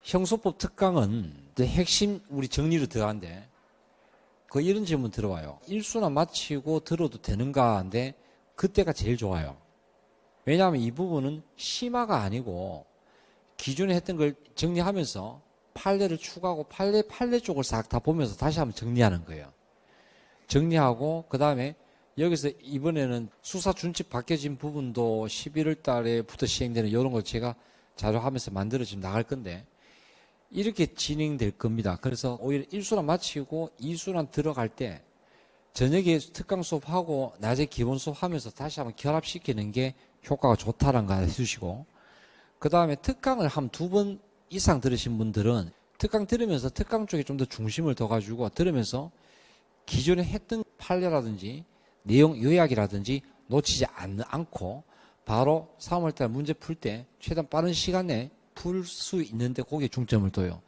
형소법 특강은 핵심 우리 정리로 들어가는데 그 이런 질문 들어와요. 일수나 마치고 들어도 되는가 한데 그때가 제일 좋아요. 왜냐하면 이 부분은 심화가 아니고 기존에 했던 걸 정리하면서 판례를 추가하고 판례 쪽을 싹 다 보면서 다시 한번 정리하는 거예요. 정리하고 그 다음에 여기서 이번에는 수사 준칙 바뀌어진 부분도 11월 달에부터 시행되는 이런 걸 제가 자료하면서 만들어 지금 나갈 건데 이렇게 진행될 겁니다. 그래서 오히려 1순환 마치고 2순환 들어갈 때 저녁에 특강 수업하고 낮에 기본 수업하면서 다시 한번 결합시키는 게 효과가 좋다라는 거 해주시고, 그 다음에 특강을 한 2번 이상 들으신 분들은 특강 들으면서 특강 쪽에 좀 더 중심을 둬 가지고 들으면서 기존에 했던 판례라든지 내용 요약이라든지 놓치지 않고 바로 3월달 문제 풀 때 최대한 빠른 시간에 풀 수 있는데 거기에 중점을 둬요.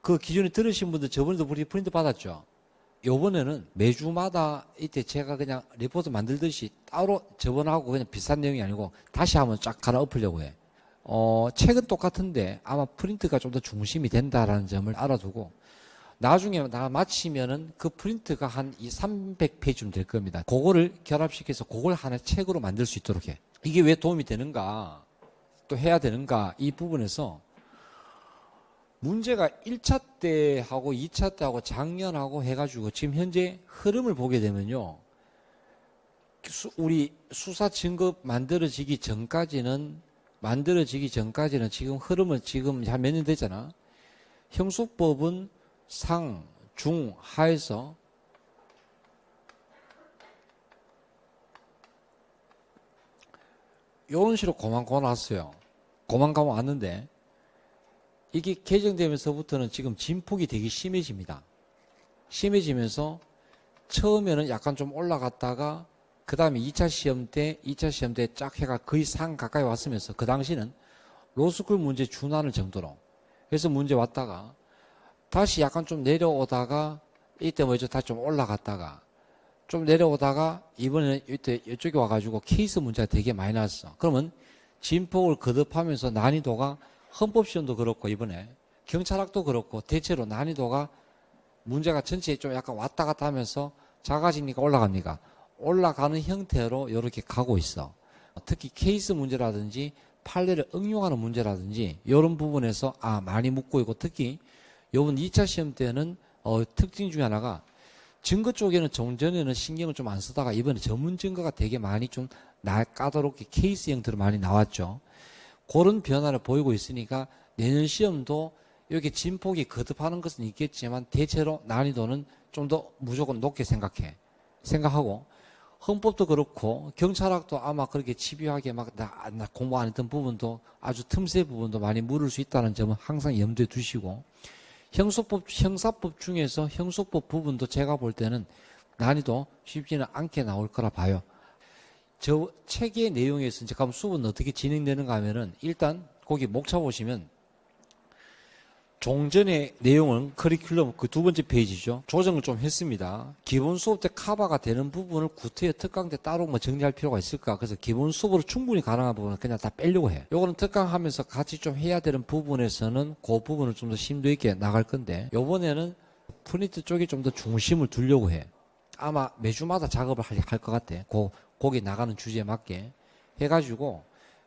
그 기존에 들으신 분들 저번에도 우리 프린트 받았죠. 요번에는 매주마다 이때 제가 그냥 리포트 만들듯이 따로 저번하고 그냥 비슷한 내용이 아니고 다시 한번 쫙 갈아엎으려고 해. 책은 똑같은데 아마 프린트가 좀 더 중심이 된다라는 점을 알아두고 나중에 나 마치면은 그 프린트가 한 300페이지쯤 될 겁니다. 그거를 결합시켜서 그걸 하나의 책으로 만들 수 있도록 해. 이게 왜 도움이 되는가? 또 해야 되는가? 이 부분에서 문제가 1차 때하고 2차 때하고 작년하고 해가지고 지금 현재 흐름을 보게 되면요. 우리 수사 증거 만들어지기 전까지는 지금 흐름은 지금 한 몇 년 됐잖아. 형소법은 상, 중, 하에서 이런 식으로 고만고만 왔어요. 고만고만 왔는데 이게 개정되면서부터는 지금 진폭이 되게 심해집니다. 심해지면서 처음에는 약간 좀 올라갔다가 그 다음에 2차 시험 때 쫙 해가 거의 상 가까이 왔으면서 그 당시는 로스쿨 문제 준하는 정도로 그래서 문제 왔다가 다시 약간 좀 내려오다가 이때 뭐죠? 다시 좀 올라갔다가 좀 내려오다가 이번에는 이쪽에 와가지고 케이스 문제가 되게 많이 나왔어. 그러면 진폭을 거듭하면서 난이도가 헌법시험도 그렇고 이번에 경찰학도 그렇고 대체로 난이도가 문제가 전체에 좀 약간 왔다 갔다 하면서 작아지니까 올라갑니까? 올라가는 형태로 이렇게 가고 있어. 특히 케이스 문제라든지 판례를 응용하는 문제라든지 이런 부분에서 많이 묻고 있고 특히 이번 2차 시험 때는 특징 중에 하나가 증거 쪽에는 종전에는 신경을 좀 안 쓰다가 이번에 전문 증거가 되게 많이 좀 까다롭게 케이스 형태로 많이 나왔죠. 그런 변화를 보이고 있으니까 내년 시험도 이렇게 진폭이 거듭하는 것은 있겠지만 대체로 난이도는 좀 더 무조건 높게 생각하고 헌법도 그렇고 경찰학도 아마 그렇게 집요하게 나 공부 안 했던 부분도 아주 틈새 부분도 많이 물을 수 있다는 점은 항상 염두에 두시고 형사법 중에서 형소법 부분도 제가 볼 때는 난이도 쉽지는 않게 나올 거라 봐요. 저 책의 내용에서 이제 그럼 수업은 어떻게 진행되는가 하면은 일단 거기 목차 보시면 종전의 내용은 커리큘럼 그 2번째 페이지죠. 조정을 좀 했습니다. 기본 수업 때 커버가 되는 부분을 구태여 특강 때 따로 정리할 필요가 있을까? 그래서 기본 수업으로 충분히 가능한 부분은 그냥 다 빼려고 해. 요거는 특강하면서 같이 좀 해야 되는 부분에서는 그 부분을 좀 더 심도 있게 나갈 건데 요번에는 프린트 쪽에 좀 더 중심을 두려고 해. 아마 매주마다 작업을 할 것 같아. 거기 나가는 주제에 맞게 해가지고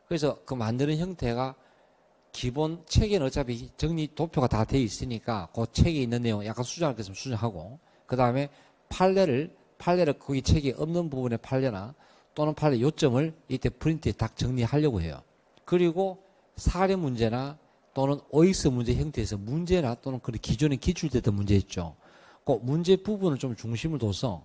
그래서 그 만드는 형태가 기본 책에는 어차피 정리 도표가 다 돼 있으니까 그 책에 있는 내용 약간 수정할 것 있으면 수정하고 그 다음에 판례를 거기 책에 없는 부분의 판례나 또는 판례 요점을 이때 프린트에 딱 정리하려고 해요. 그리고 사례 문제나 또는 OX 문제 형태에서 문제나 또는 그 기존에 기출됐던 문제 있죠. 그 문제 부분을 좀 중심을 둬서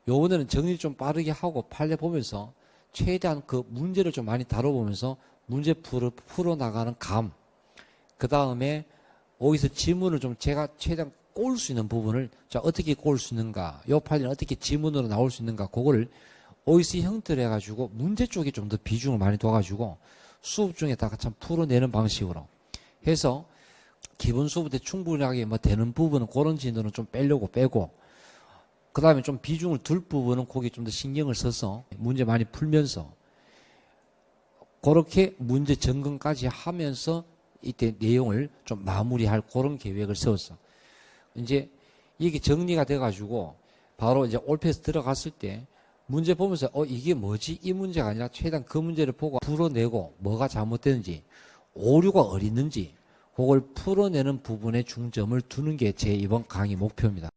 요번에는 정리 좀 빠르게 하고 판례 보면서 최대한 그 문제를 좀 많이 다뤄보면서 문제 풀어나가는 감, 그 다음에 거기서 지문을 좀 제가 최대한 꼬을 수 있는 부분을 자 어떻게 꼬을 수 있는가, 요 판례는 어떻게 지문으로 나올 수 있는가, 그거를 OEC 형태로 해가지고 문제 쪽에 좀 더 비중을 많이 둬가지고 수업 중에다가 참 풀어내는 방식으로 해서 기본 수업 때 충분하게 되는 부분은 그런 진도는 좀 빼고 그 다음에 좀 비중을 둘 부분은 거기에 좀 더 신경을 써서 문제 많이 풀면서 그렇게 문제 점검까지 하면서 이때 내용을 좀 마무리할 그런 계획을 세웠어. 이제 이게 정리가 돼가지고 바로 이제 올패스 들어갔을 때 문제 보면서 이게 뭐지? 이 문제가 아니라 최대한 그 문제를 보고 풀어내고 뭐가 잘못되는지 오류가 어디 있는지 그걸 풀어내는 부분에 중점을 두는 게 제 이번 강의 목표입니다.